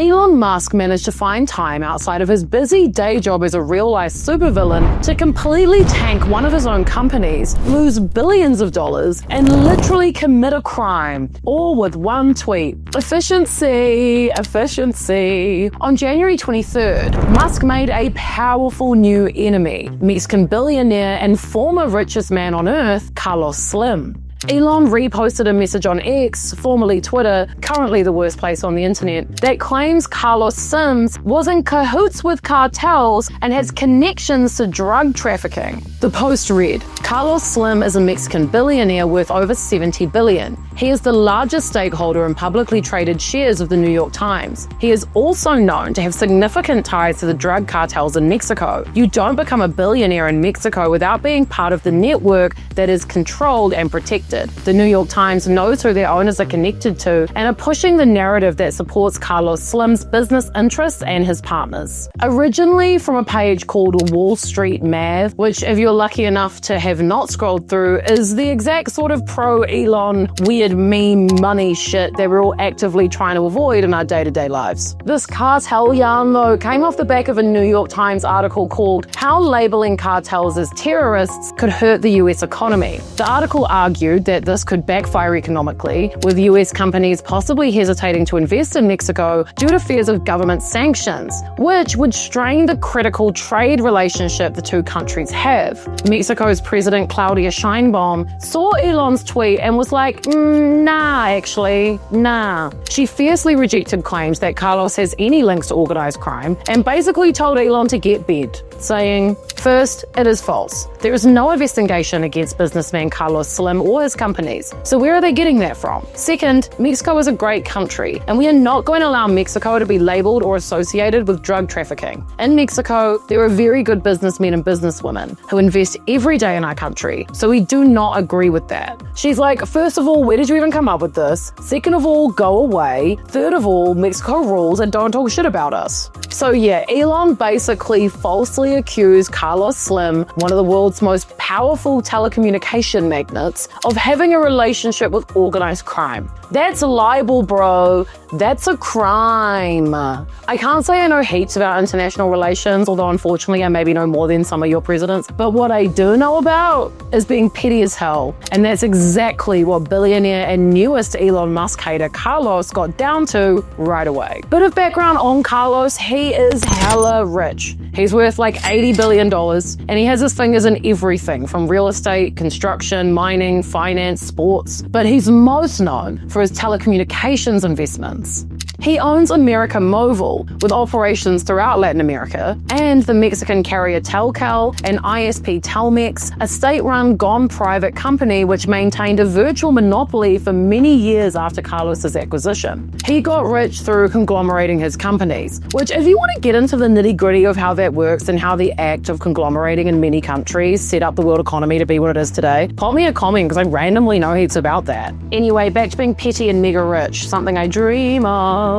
Elon Musk managed to find time outside of his busy day job as a real-life supervillain to completely tank one of his own companies, lose billions of dollars, and literally commit a crime, all with one tweet. Efficiency, efficiency. On January 23rd, Musk made a powerful new enemy, Mexican billionaire and former richest man on earth, Carlos Slim. Elon reposted a message on X, formerly Twitter, currently the worst place on the internet, that claims Carlos Slim was in cahoots with cartels and has connections to drug trafficking. The post read, Carlos Slim is a Mexican billionaire worth over $70 billion. He is the largest stakeholder in publicly traded shares of the New York Times. He is also known to have significant ties to the drug cartels in Mexico. You don't become a billionaire in Mexico without being part of the network that is controlled and protected. The New York Times knows who their owners are connected to and are pushing the narrative that supports Carlos Slim's business interests and his partners. Originally from a page called Wall Street Mav, which if you're lucky enough to have not scrolled through, is the exact sort of pro-Elon weird meme money shit that we're all actively trying to avoid in our day-to-day lives. This cartel yarn, though, came off the back of a New York Times article called How Labeling Cartels as Terrorists Could Hurt the US Economy. The article argued that this could backfire economically, with US companies possibly hesitating to invest in Mexico due to fears of government sanctions, which would strain the critical trade relationship the two countries have. Mexico's President Claudia Sheinbaum saw Elon's tweet and was like, nah. She fiercely rejected claims that Carlos has any links to organized crime and basically told Elon to get bent, saying, first, it is false. There is no investigation against businessman Carlos Slim or his companies. So where are they getting that from? Second, Mexico is a great country, and we are not going to allow Mexico to be labeled or associated with drug trafficking. In Mexico, there are very good businessmen and businesswomen who invest every day in our country, so we do not agree with that. She's like, first of all, where did you even come up with this? Second of all, go away. Third of all, Mexico rules and don't talk shit about us. So yeah, Elon basically falsely accused Carlos Slim, one of the world's most powerful telecommunication magnates, of having a relationship with organized crime. That's libel, bro. That's a crime. I can't say I know heaps about international relations, although unfortunately I maybe know more than some of your presidents. But what I do know about is being petty as hell. And that's exactly what billionaire and newest Elon Musk hater Carlos got down to right away. Bit of background on Carlos, he is hella rich. He's worth like $80 billion, and he has his fingers in everything from real estate, construction, mining, finance, sports. But he's most known for his telecommunications investments. He owns America Mobile, with operations throughout Latin America, and the Mexican carrier Telcal and ISP Telmex, a state-run gone private company which maintained a virtual monopoly for many years after Carlos's acquisition. He got rich through conglomerating his companies, which if you want to get into the nitty-gritty of how that works and how the act of conglomerating in many countries set up the world economy to be what it is today, pop me a comment because I randomly know heaps about that. Anyway, back to being petty and mega rich, something I dream of.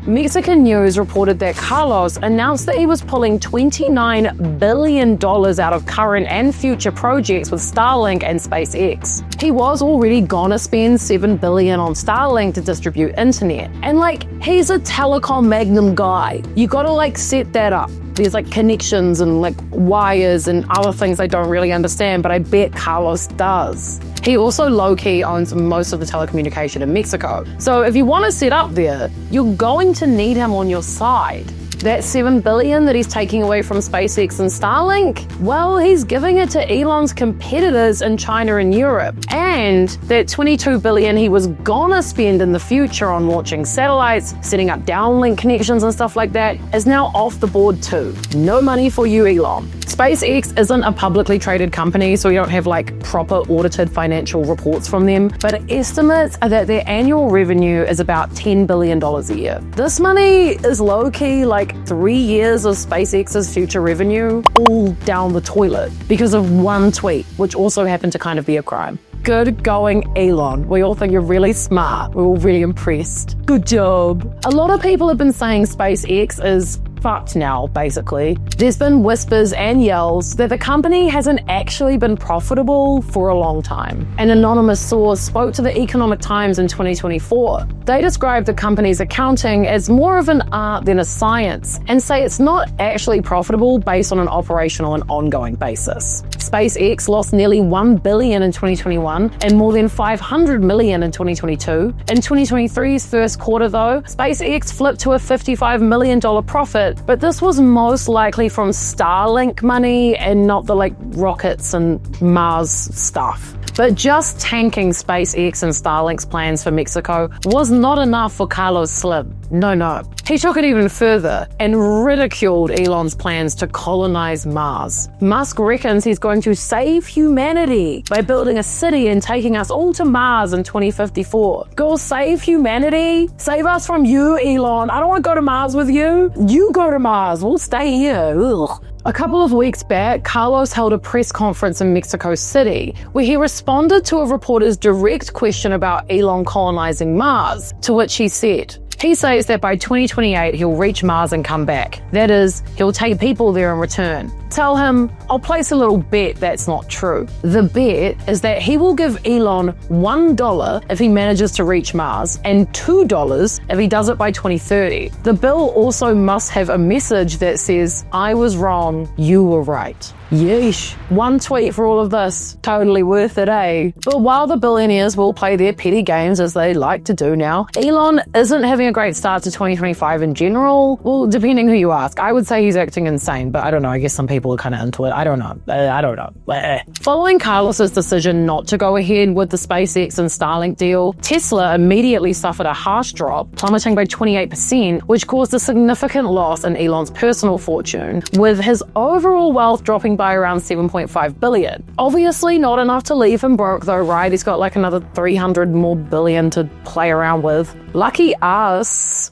Mexican news reported that Carlos announced that he was pulling $29 billion out of current and future projects with Starlink and SpaceX. He was already gonna spend $7 billion on Starlink to distribute internet. And he's a telecom magnum guy. You gotta set that up. There's connections and wires and other things I don't really understand, but I bet Carlos does. He also low-key owns most of the telecommunication in Mexico. So if you want to set up there, you're going to need him on your side. That $7 billion that he's taking away from SpaceX and Starlink, well, he's giving it to Elon's competitors in China and Europe. And that $22 billion he was gonna spend in the future on launching satellites, setting up downlink connections and stuff like that, is now off the board too. No money for you, Elon. SpaceX isn't a publicly traded company, so we don't have proper audited financial reports from them, but estimates are that their annual revenue is about $10 billion a year. This money is low-key 3 years of SpaceX's future revenue all down the toilet because of one tweet, which also happened to kind of be a crime. Good going, Elon. We all think you're really smart. We're all really impressed. Good job. A lot of people have been saying SpaceX is fucked now, basically. There's been whispers and yells that the company hasn't actually been profitable for a long time. An anonymous source spoke to the Economic Times in 2024. They described the company's accounting as more of an art than a science and say it's not actually profitable based on an operational and ongoing basis. SpaceX lost nearly $1 billion in 2021 and more than $500 million in 2022. In 2023's first quarter, though, SpaceX flipped to a $55 million profit, but this was most likely from Starlink money and not the rockets and Mars stuff. But just tanking SpaceX and Starlink's plans for Mexico was not enough for Carlos Slim. No. He took it even further and ridiculed Elon's plans to colonize Mars. Musk reckons he's going to save humanity by building a city and taking us all to Mars in 2054. Go save humanity? Save us from you, Elon. I don't want to go to Mars with you. You go to Mars. We'll stay here. Ugh. A couple of weeks back, Carlos held a press conference in Mexico City where he responded to a reporter's direct question about Elon colonizing Mars, to which he said, he says that by 2028 he'll reach Mars and come back. That is, he'll take people there in return. Tell him, I'll place a little bet that's not true. The bet is that he will give Elon $1 if he manages to reach Mars and $2 if he does it by 2030. The bill also must have a message that says, I was wrong, you were right. Yeesh. One tweet for all of this. Totally worth it, eh? But while the billionaires will play their petty games as they like to do now, Elon isn't having a great start to 2025 in general. Well, depending who you ask. I would say he's acting insane, but I don't know. I guess some people are kind of into it. I don't know. Following Carlos's decision not to go ahead with the SpaceX and Starlink deal, Tesla immediately suffered a harsh drop, plummeting by 28%, which caused a significant loss in Elon's personal fortune, with his overall wealth dropping by around $7.5 billion. Obviously not enough to leave him broke though, right? He's got another 300 more billion to play around with. Lucky us.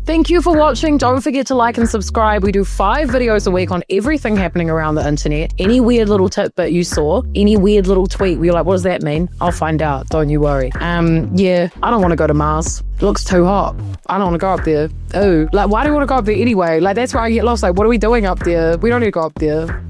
Thank you for watching. Don't forget to like and subscribe. We do 5 videos a week on everything happening around the internet. Any weird little tidbit you saw, any weird little tweet where you're like, what does that mean? I'll find out. Don't you worry. Yeah, I don't want to go to Mars. It looks too hot. I don't want to go up there. Oh, why do you want to go up there anyway? That's where I get lost. What are we doing up there? We don't need to go up there.